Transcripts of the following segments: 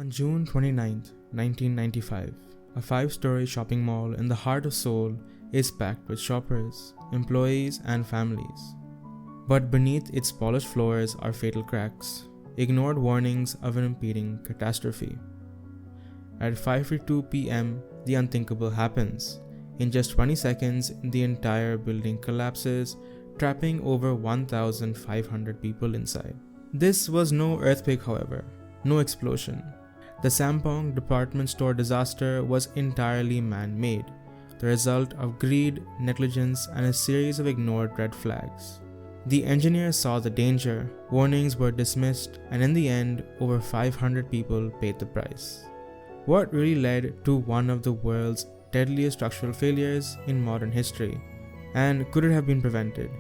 On June 29th, 1995, a five-story shopping mall in the heart of Seoul is packed with shoppers, employees, and families. But beneath its polished floors are fatal cracks, ignored warnings of an impending catastrophe. At 5:52 p.m., the unthinkable happens. In just 20 seconds, the entire building collapses, trapping over 1,500 people inside. This was no earthquake, however, no explosion. The Sampoong Department Store disaster was entirely man-made, the result of greed, negligence, and a series of ignored red flags. The engineers saw the danger, warnings were dismissed, and in the end, over 500 people paid the price. What really led to one of the world's deadliest structural failures in modern history, and could it have been prevented?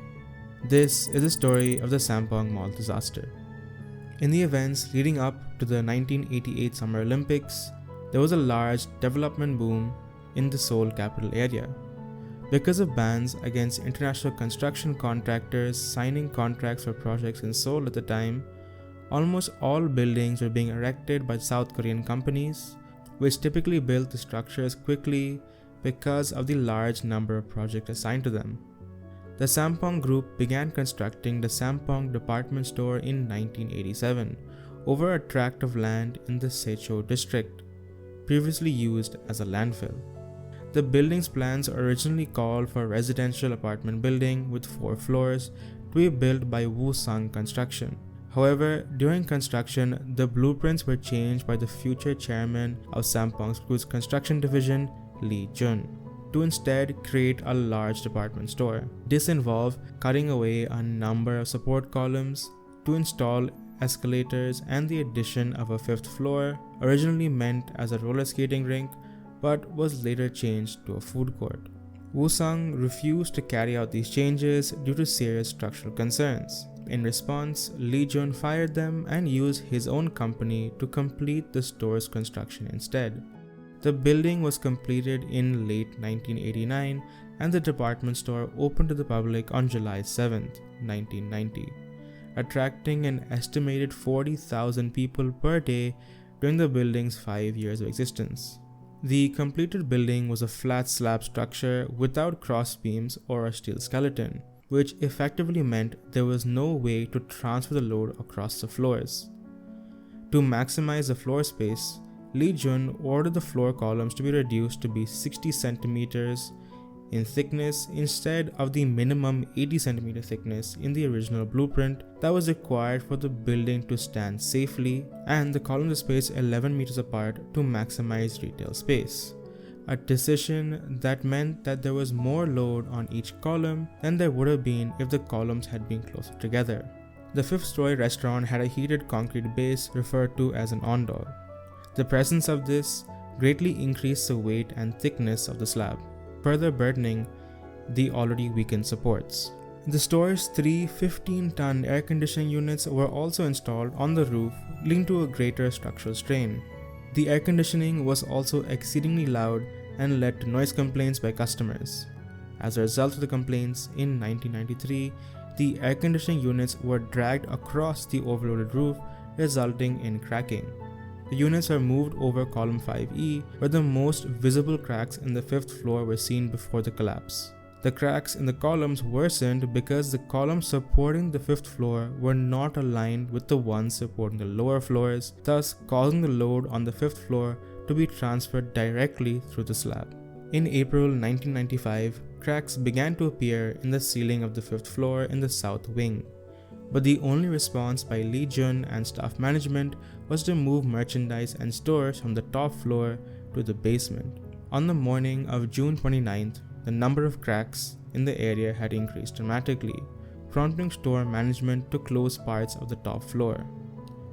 This is the story of the Sampoong Mall disaster. In the events leading up to the 1988 Summer Olympics, there was a large development boom in the Seoul capital area. Because of bans against international construction contractors signing contracts for projects in Seoul at the time, almost all buildings were being erected by South Korean companies, which typically built the structures quickly because of the large number of projects assigned to them. The Sampoong Group began constructing the Sampoong Department Store in 1987 over a tract of land in the Seoul district, previously used as a landfill. The building's plans originally called for a residential apartment building with 4 floors to be built by Woosung Construction. However, during construction, the blueprints were changed by the future chairman of Sampoong Group's construction division, Lee Jun, to instead create a large department store. This involved cutting away a number of support columns to install escalators and the addition of a 5th floor, originally meant as a roller skating rink, but was later changed to a food court. Woosung refused to carry out these changes due to serious structural concerns. In response, Lee Jun fired them and used his own company to complete the store's construction instead. The building was completed in late 1989 and the department store opened to the public on July 7, 1990, attracting an estimated 40,000 people per day during the building's 5 years of existence. The completed building was a flat slab structure without cross beams or a steel skeleton, which effectively meant there was no way to transfer the load across the floors. To maximize the floor space, Lee Jun ordered the floor columns to be reduced to be 60 centimeters in thickness instead of the minimum 80 centimeter thickness in the original blueprint that was required for the building to stand safely, and the columns spaced 11 meters apart to maximize retail space. A decision that meant that there was more load on each column than there would have been if the columns had been closer together. The 5th-story restaurant had a heated concrete base referred to as an ondol. The presence of this greatly increased the weight and thickness of the slab, further burdening the already weakened supports. The store's 3 15-ton air conditioning units were also installed on the roof, leading to a greater structural strain. The air conditioning was also exceedingly loud and led to noise complaints by customers. As a result of the complaints, in 1993, the air conditioning units were dragged across the overloaded roof, resulting in cracking. The units are moved over column 5E, where the most visible cracks in the 5th floor were seen before the collapse. The cracks in the columns worsened because the columns supporting the 5th floor were not aligned with the ones supporting the lower floors, thus causing the load on the 5th floor to be transferred directly through the slab. In April 1995, cracks began to appear in the ceiling of the 5th floor in the south wing, but the only response by Lee Jun and staff management was to move merchandise and stores from the top floor to the basement. On the morning of June 29th, the number of cracks in the area had increased dramatically, prompting store management to close parts of the top floor.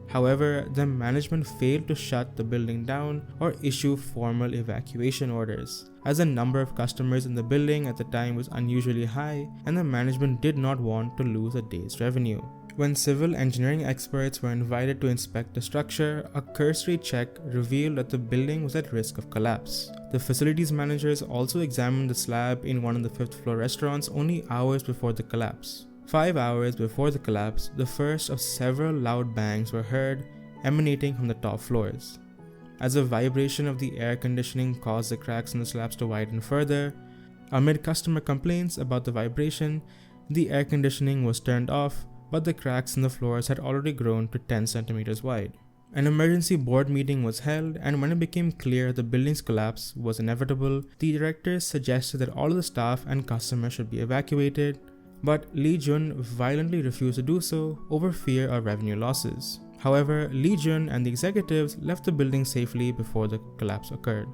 However, the management failed to shut the building down or issue formal evacuation orders, as the number of customers in the building at the time was unusually high and the management did not want to lose a day's revenue. When civil engineering experts were invited to inspect the structure, a cursory check revealed that the building was at risk of collapse. The facilities managers also examined the slab in one of the 5th floor restaurants only hours before the collapse. 5 hours before the collapse, the first of several loud bangs were heard emanating from the top floors. as a vibration of the air conditioning caused the cracks in the slabs to widen further. Amid customer complaints about the vibration, the air conditioning was turned off, but the cracks in the floors had already grown to 10 centimeters wide. An emergency board meeting was held, and when it became clear the building's collapse was inevitable, the directors suggested that all of the staff and customers should be evacuated, but Lee Jun violently refused to do so over fear of revenue losses. However, Lee Jun and the executives left the building safely before the collapse occurred.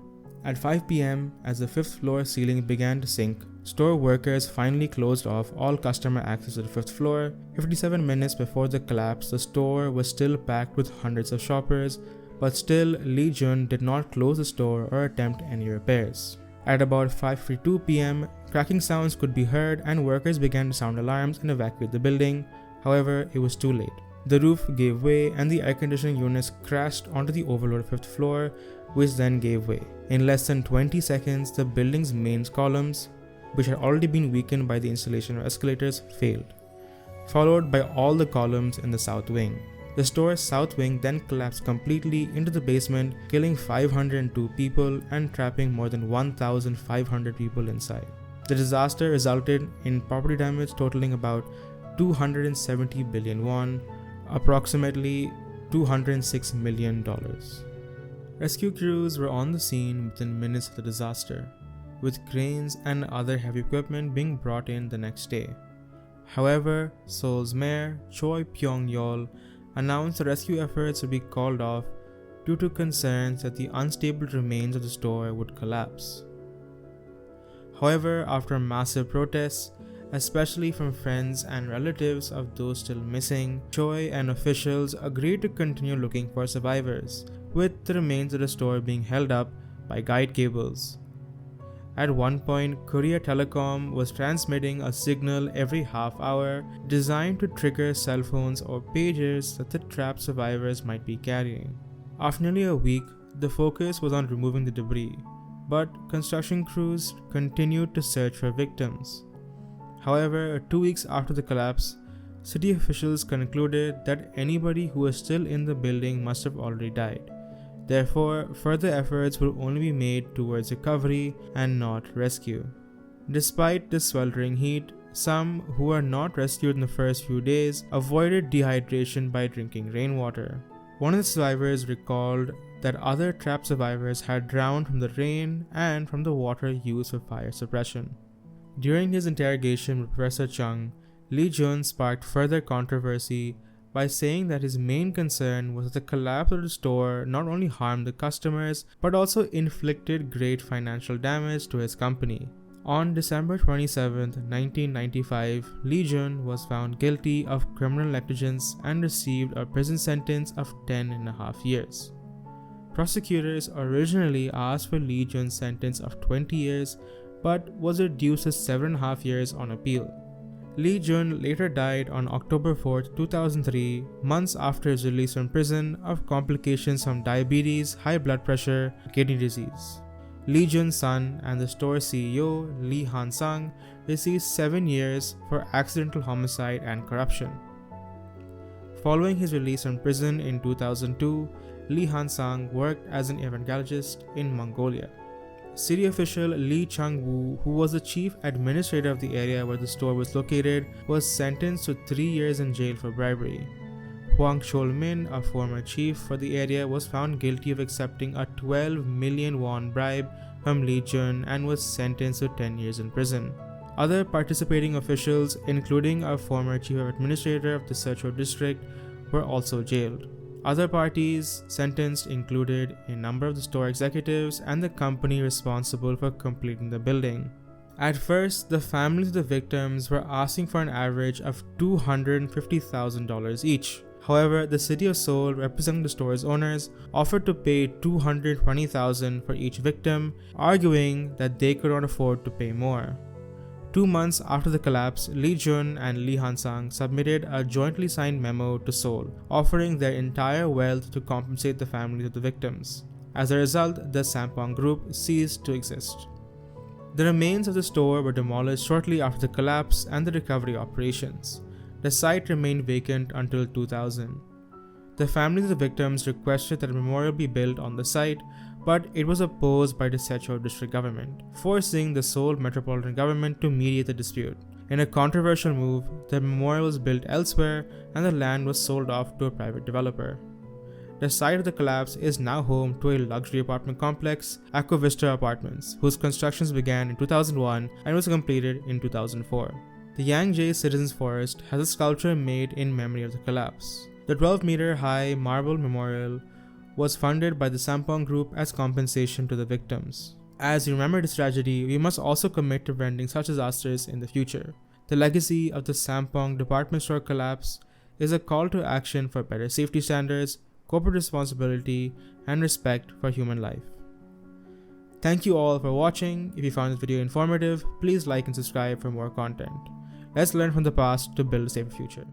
At 5 p.m., as the 5th floor ceiling began to sink, store workers finally closed off all customer access to the 5th floor. 57 minutes before the collapse, the store was still packed with hundreds of shoppers, but still Lee Jun did not close the store or attempt any repairs. At about 5:52 p.m., cracking sounds could be heard and workers began to sound alarms and evacuate the building. However, it was too late. The roof gave way and the air conditioning units crashed onto the overloaded 5th floor, which then gave way. In less than 20 seconds, the building's main columns, which had already been weakened by the installation of escalators, failed, followed by all the columns in the south wing. The store's south wing then collapsed completely into the basement, killing 502 people and trapping more than 1,500 people inside. The disaster resulted in property damage totaling about 270 billion won, approximately $206 million. Rescue crews were on the scene within minutes of the disaster, with cranes and other heavy equipment being brought in the next day. However, Seoul's mayor, Choi Pyong-yeol, announced the rescue efforts would be called off due to concerns that the unstable remains of the store would collapse. However, after massive protests, especially from friends and relatives of those still missing, Choi and officials agreed to continue looking for survivors, with the remains of the store being held up by guide cables. At one point, Korea Telecom was transmitting a signal every half hour designed to trigger cell phones or pagers that the trapped survivors might be carrying. After nearly a week, the focus was on removing the debris, but construction crews continued to search for victims. However, 2 weeks after the collapse, city officials concluded that anybody who was still in the building must have already died. Therefore, further efforts will only be made towards recovery and not rescue. Despite the sweltering heat, some who were not rescued in the first few days avoided dehydration by drinking rainwater. One of the survivors recalled that other trapped survivors had drowned from the rain and from the water used for fire suppression. During his interrogation with Professor Chung, Lee Jun sparked further controversy by saying that his main concern was that the collapse of the store not only harmed the customers but also inflicted great financial damage to his company. On December 27, 1995, Lee Jun was found guilty of criminal negligence and received a prison sentence of 10.5 years. Prosecutors originally asked for Lee Jun's sentence of 20 years but was reduced to 7.5 years on appeal. Lee Jun later died on October 4, 2003, months after his release from prison, of complications from diabetes, high blood pressure, and kidney disease. Lee Jun's son and the store CEO, Lee Han-sang, received 7 years for accidental homicide and corruption. Following his release from prison in 2002, Lee Han-sang worked as an evangelist in Mongolia. City official Lee Chang-woo, who was the chief administrator of the area where the store was located, was sentenced to 3 years in jail for bribery. Hwang Chol-min, a former chief for the area, was found guilty of accepting a 12 million won bribe from Lee Jun and was sentenced to 10 years in prison. Other participating officials, including a former chief administrator of the Seoul district, were also jailed. Other parties sentenced included a number of the store executives and the company responsible for completing the building. At first, the families of the victims were asking for an average of $250,000 each. However, the city of Seoul, representing the store's owners, offered to pay $220,000 for each victim, arguing that they could not afford to pay more. 2 months after the collapse, Lee Jun and Lee Han-sang submitted a jointly signed memo to Seoul, offering their entire wealth to compensate the families of the victims. As a result, the Sampoong Group ceased to exist. The remains of the store were demolished shortly after the collapse and the recovery operations. The site remained vacant until 2000. The families of the victims requested that a memorial be built on the site, but it was opposed by the Seoul district government, forcing the Seoul metropolitan government to mediate the dispute. In a controversial move, the memorial was built elsewhere and the land was sold off to a private developer. The site of the collapse is now home to a luxury apartment complex, Aquavista Apartments, whose construction began in 2001 and was completed in 2004. The Yangjae Citizens Forest has a sculpture made in memory of the collapse. The 12-meter high marble memorial was funded by the Sampoong Group as compensation to the victims. As we remember this tragedy, we must also commit to preventing such disasters in the future. The legacy of the Sampoong Department Store collapse is a call to action for better safety standards, corporate responsibility, and respect for human life. Thank you all for watching. If you found this video informative, please like and subscribe for more content. Let's learn from the past to build a safer future.